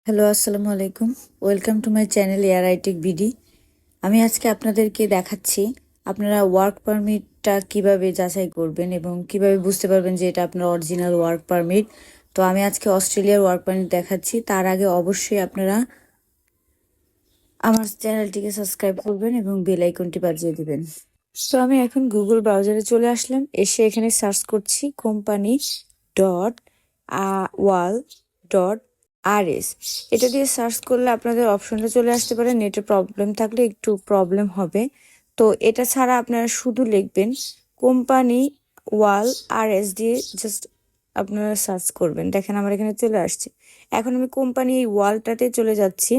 Hello, আসসালামু আলাইকুম। Welcome to my channel AR আইটেক BD. আমি আজকে আপনাদেরকে দেখাচ্ছি আপনারা ওয়ার্ক পারমিটটা কিভাবে যাচাই করবেন এবং কিভাবে বুঝতে পারবেন যে এটা আপনার অরিজিনাল ওয়ার্ক পারমিট। তো আমি আজকে অস্ট্রেলিয়ার ওয়ার্ক পারমিট দেখাচ্ছি। তার আগে অবশ্যই আপনারা আমার চ্যানেলটিকে সাবস্ক্রাইব করবেন এবং বেল আইকনটি বাজিয়ে দিবেন। তো আমি এখন গুগল ব্রাউজারে চলে আসলাম, এসে এখানে সার্চ করছি কোম্পানি ডট ওয়াল ডট RS। এটা দিয়ে সার্চ করলে আপনাদের অপশনটা চলে আসতে পারে। নেটের প্রবলেম থাকলে একটু প্রবলেম হবে। তো এটা ছাড়া আপনারা শুধু লিখবেন কোম্পানি ওয়াল RS দিয়ে জাস্ট আপনারা সার্চ করবেন। দেখেন আমার এখানে চলে আসছে। এখন আমি কোম্পানি এই ওয়ালটাতে চলে যাচ্ছি।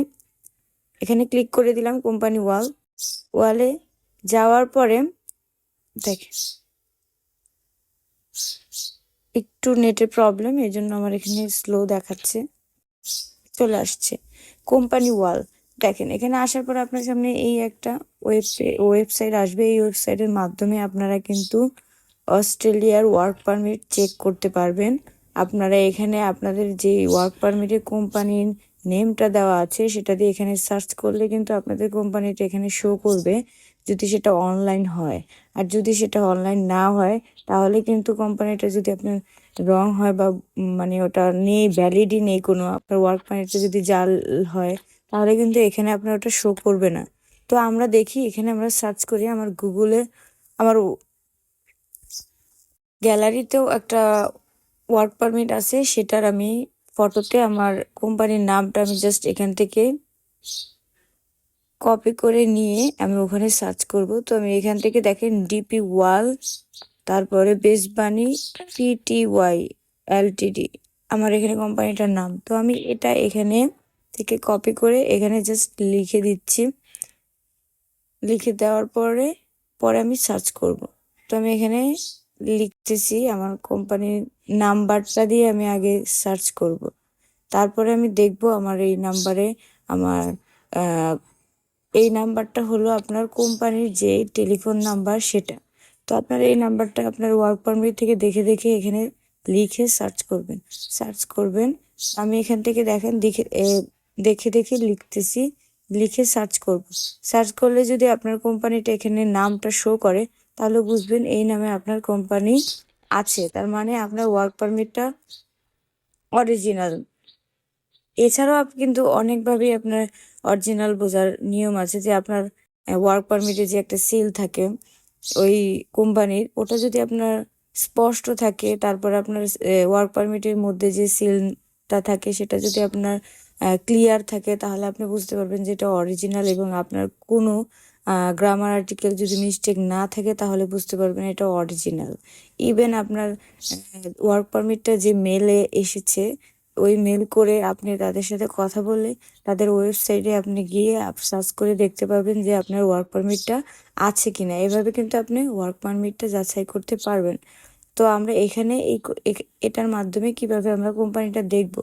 এখানে ক্লিক করে দিলাম কোম্পানি ওয়ালে যাওয়ার পরে দেখেন একটু নেটের প্রবলেম, এই জন্য আমার এখানে স্লো দেখাচ্ছে। চলে আসছে কোম্পানি ওয়াল। দেখেন এখানে আসার পর আপনার সামনে এই একটা ওয়েবসাইট আসবে। এই ওয়েবসাইটের মাধ্যমে আপনারা কিন্তু অস্ট্রেলিয়ার ওয়ার্ক পারমিট চেক করতে পারবেন। আপনারা এখানে আপনাদের যে ওয়ার্ক পারমিটের কোম্পানির নেমটা দেওয়া আছে সেটা দিয়ে এখানে সার্চ করলে কিন্তু আপনাদের কোম্পানিটা এখানে শো করবে, যদি সেটা অনলাইন হয়। আর যদি সেটা অনলাইন না হয় তাহলে কিন্তু কোম্পানিটা যদি আপনার রং হয় বা মানে ওটা নেই, ভ্যালিডই নেই কোনো, আপনার ওয়ার্ক পারমিটটা যদি জাল হয় তাহলে কিন্তু এখানে আপনার ওটা শো করবে না। তো আমরা দেখি, এখানে আমরা সার্চ করি। আমার গুগলে আমার গ্যালারিতেও একটা ওয়ার্ক পারমিট আছে, সেটার আমি ফটোতে আমার কোম্পানির নামটা আমি জাস্ট এখান থেকে কপি করে নিয়ে আমি ওখানে সার্চ করব। তো আমি এখান থেকে দেখেন ডিপি ওয়াল, তারপরে বেসবানি PTY LTD আমার এখানে কোম্পানিটার নাম। তো আমি এটা এখানে থেকে কপি করে এখানে জাস্ট লিখে দিচ্ছি। লিখে দেওয়ার পরে পরে আমি সার্চ করব। তো আমি এখানে লিখতেছি আমার কোম্পানির নাম্বারটা দিয়ে আমি আগে সার্চ করব। তারপরে আমি দেখব আমার এই নাম্বারে আমার এই নাম্বারটা হলো আপনার কোম্পানির যে টেলিফোন নাম্বার সেটা। তো আপনার এই নাম্বারটা আপনার ওয়ার্ক পারমিট থেকে দেখে দেখে এখানে লিখে সার্চ করবেন। আমি এখান থেকে দেখেন দেখে দেখে লিখতেছি, লিখে সার্চ করব। সার্চ করলে যদি আপনার কোম্পানিটা এখানে নামটা শো করে তাহলে বুঝবেন এই নামে আপনার কোম্পানি আছে, তার মানে আপনার ওয়ার্ক পারমিটটা অরিজিনাল। এছাড়াও কিন্তু অনেকভাবেই আপনার অরিজিনাল বোঝার নিয়ম আছে, যে আপনার ওয়ার্ক পারমিটে যে একটা সিল থাকে ওই কোম্পানির, ওটা যদি আপনার স্পষ্ট থাকে, তারপর আপনার ওয়ার্ক পারমিটের মধ্যে যে সিলটা থাকে সেটা যদি আপনার ক্লিয়ার থাকে, তাহলে আপনি বুঝতে পারবেন যে এটা অরিজিনাল। এবং আপনার কোনো গ্রামার আর্টিকেল যদি মিস্টেক না থাকে তাহলে বুঝতে পারবেন এটা অরিজিনাল। ইভেন আপনার ওয়ার্ক পারমিটটা যে মেলে এসেছে ওই মেল করে আপনি তাদের সাথে কথা বলে তাদের ওয়েবসাইটে আপনি গিয়ে সার্চ করে দেখতে পাবেন যে আপনার ওয়ার্ক পারমিটটা আছে কিনা। এভাবে কিন্তু আপনি ওয়ার্ক পারমিটটা যাচাই করতে পারবেন। তো আমরা এখানে এটার মাধ্যমে কিভাবে আমরা কোম্পানিটা দেখব,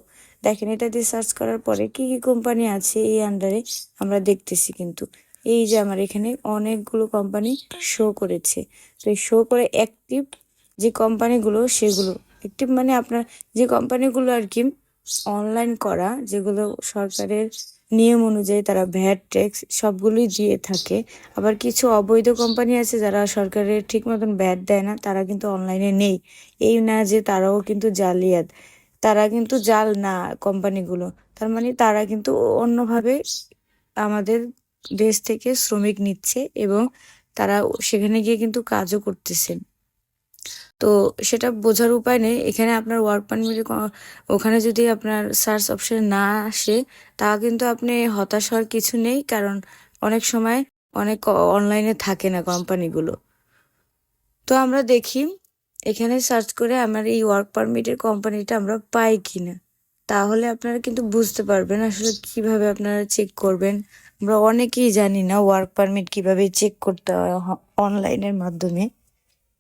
দেখেন এটা দিয়ে সার্চ করার পরে কি কি কোম্পানি আছে এই আন্ডারে আমরা দেখতেছি। কিন্তু এই যে আমার এখানে অনেকগুলো কোম্পানি শো করেছে। তো এই শো করে অ্যাক্টিভ যে কোম্পানিগুলো, সেগুলো অ্যাক্টিভ মানে আপনার যে কোম্পানিগুলো আর কি অনলাইন করা, যেগুলো সরকারের নিয়ম অনুযায়ী তারা ভ্যাট ট্যাক্স সবগুলোই দিয়ে থাকে। আবার কিছু অবৈধ কোম্পানি আছে যারা সরকারের ঠিক মতন ভ্যাট দেয় না, তারা কিন্তু অনলাইনে নেই। এই না যে তারাও কিন্তু জালিয়াত, তারা কিন্তু জাল না কোম্পানিগুলো, তার মানে তারা কিন্তু অন্যভাবে আমাদের দেশ থেকে শ্রমিক নিচ্ছে এবং তারা সেখানে গিয়ে কিন্তু কাজও করতেছেন। তো সেটা বোঝার উপায় নেই। এখানে আপনার ওয়ার্ক পারমিট ওখানে যদি আপনার সার্চ অপশন না আসে তা কিন্তু আপনি হতাশ হওয়ার কিছু নেই, কারণ অনেক সময় অনেক অনলাইনে থাকে না কোম্পানিগুলো। তো আমরা দেখি এখানে সার্চ করে আমার এই ওয়ার্ক পারমিটের কোম্পানিটা আমরা পাই কিনা, তাহলে আপনারা কিন্তু বুঝতে পারবেন আসলে কিভাবে আপনারা চেক করবেন। আমরা অনেকেই জানি না ওয়ার্ক পারমিট কিভাবে চেক করতে হয় অনলাইনের মাধ্যমে।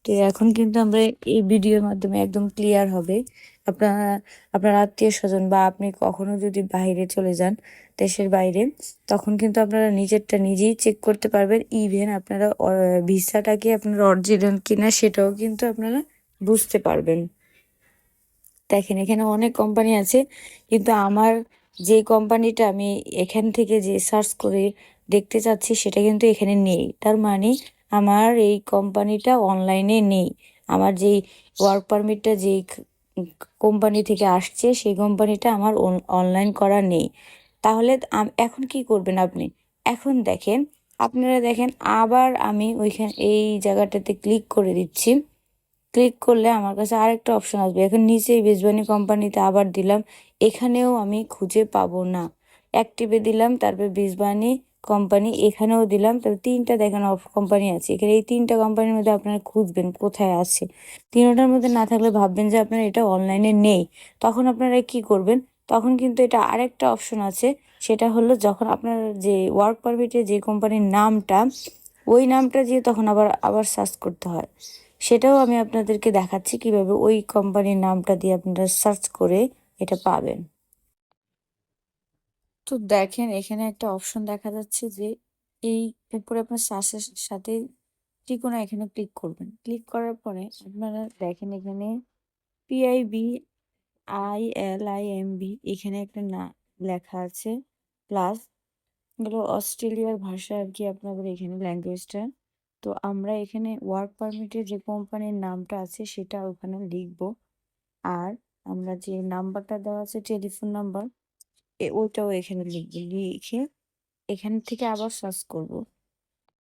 তো এখন কিন্তু আমরা এই ভিডিওর মাধ্যমে একদম ক্লিয়ার হবে। আপনারা আপনার আত্মীয় স্বজন বা আপনি কখনো যদি বাইরে চলে যান, দেশের বাইরে, তখন কিন্তু আপনারা নিজেরটা নিজেই চেক করতে পারবেন। ইভেন আপনারা ভিসাটা কি আপনার অরিজিনাল কিনা সেটাও কিন্তু আপনারা বুঝতে পারবেন। দেখেন এখানে অনেক কোম্পানি আছে, কিন্তু আমার যে কোম্পানিটা আমি এখান থেকে যে সার্চ করে দেখতে চাচ্ছি সেটা কিন্তু এখানে নেই। তার মানে আমার এই কোম্পানিটা অনলাইনে নেই। আমার যেই ওয়ার্ক পারমিটটা যেই কোম্পানি থেকে আসছে সেই কোম্পানিটা আমার অনলাইন করা নেই। তাহলে এখন কি করবেন আপনি? এখন দেখেন, আপনারা দেখেন, আবার আমি ওইখানে এই জায়গাটাতে ক্লিক করে দিচ্ছি। ক্লিক করলে আমার কাছে আরেকটা অপশন আসবে। এখন নিচেই বেসবানি কোম্পানিতে আবার দিলাম, এখানেও আমি খুঁজে পাবো না। অ্যাক্টিভে দিলাম, তারপর বেসবানি কোম্পানি এখানেও দিলাম, তারপর তিনটা দেখেন কোম্পানি আছে এখানে। এই তিনটা কোম্পানির মধ্যে আপনারা খুঁজবেন কোথায় আছে। তিনটার মধ্যে না থাকলে ভাববেন যে আপনার এটা অনলাইনে নেই। তখন আপনারা কি করবেন? তখন কিন্তু এটা আরেকটা অপশন আছে, সেটা হলো যখন আপনার যে ওয়ার্ক পারমিটে যে কোম্পানির নামটা, ওই নামটা দিয়ে তখন আবার আবার সার্চ করতে হয়। সেটাও আমি আপনাদেরকে দেখাচ্ছি কিভাবে ওই কোম্পানির নামটা দিয়ে আপনারা সার্চ করে এটা পাবেন। তো দেখেন এখানে একটা অপশন দেখা যাচ্ছে যে এই উপরে আপনার সার্চের সাথে ত্রিকোণা, এখানে ক্লিক করবেন। ক্লিক করার পরে আপনারা দেখেন এখানে PIBILIMB এখানে একটা না লেখা আছে, প্লাস এগুলো অস্ট্রেলিয়ার ভাষা আর কি, আপনাদের এখানে ল্যাঙ্গুয়েজটা। তো আমরা এখানে ওয়ার্ক পারমিটের যে কোম্পানির নামটা আছে সেটা ওখানে লিখবো। আর আমরা যে নাম্বারটা দেওয়া আছে টেলিফোন নাম্বার, ওইটাও এখানে লিখবো। লিখে এখান থেকে আবার সার্চ করব।